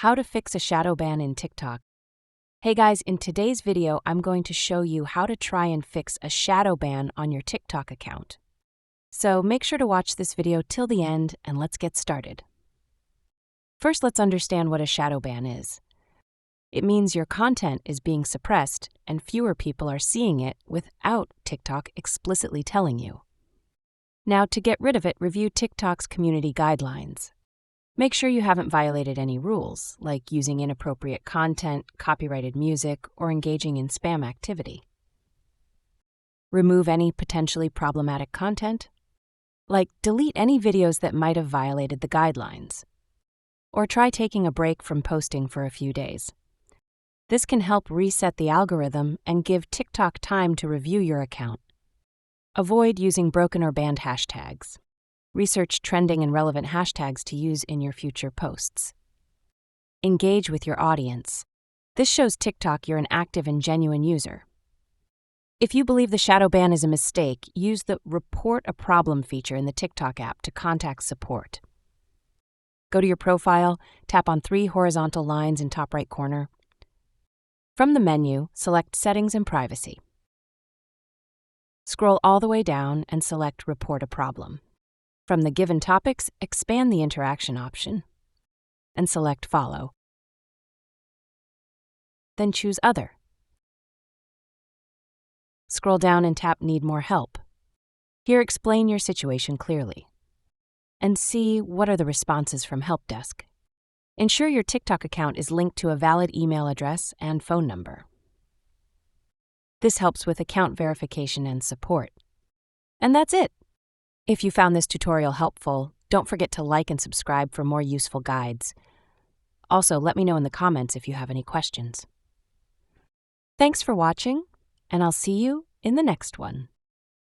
How to fix a shadow ban in TikTok. Hey guys, in today's video, I'm going to show you how to try and fix a shadow ban on your TikTok account. So make sure to watch this video till the end and let's get started. First, let's understand what a shadow ban is. It means your content is being suppressed and fewer people are seeing it without TikTok explicitly telling you. Now, to get rid of it, review TikTok's community guidelines. Make sure you haven't violated any rules, like using inappropriate content, copyrighted music, or engaging in spam activity. Remove any potentially problematic content, like delete any videos that might have violated the guidelines. Or try taking a break from posting for a few days. This can help reset the algorithm and give TikTok time to review your account. Avoid using broken or banned hashtags. Research trending and relevant hashtags to use in your future posts. Engage with your audience. This shows TikTok you're an active and genuine user. If you believe the shadow ban is a mistake, use the Report a Problem feature in the TikTok app to contact support. Go to your profile, tap on 3 horizontal lines in top right corner. From the menu, select Settings and Privacy. Scroll all the way down and select Report a Problem. From the given topics, expand the interaction option and select Follow. Then choose Other. Scroll down and tap Need More Help. Here, explain your situation clearly and see what are the responses from Help Desk. Ensure your TikTok account is linked to a valid email address and phone number. This helps with account verification and support. And that's it. If you found this tutorial helpful, don't forget to like and subscribe for more useful guides. Also, let me know in the comments if you have any questions. Thanks for watching, and I'll see you in the next one.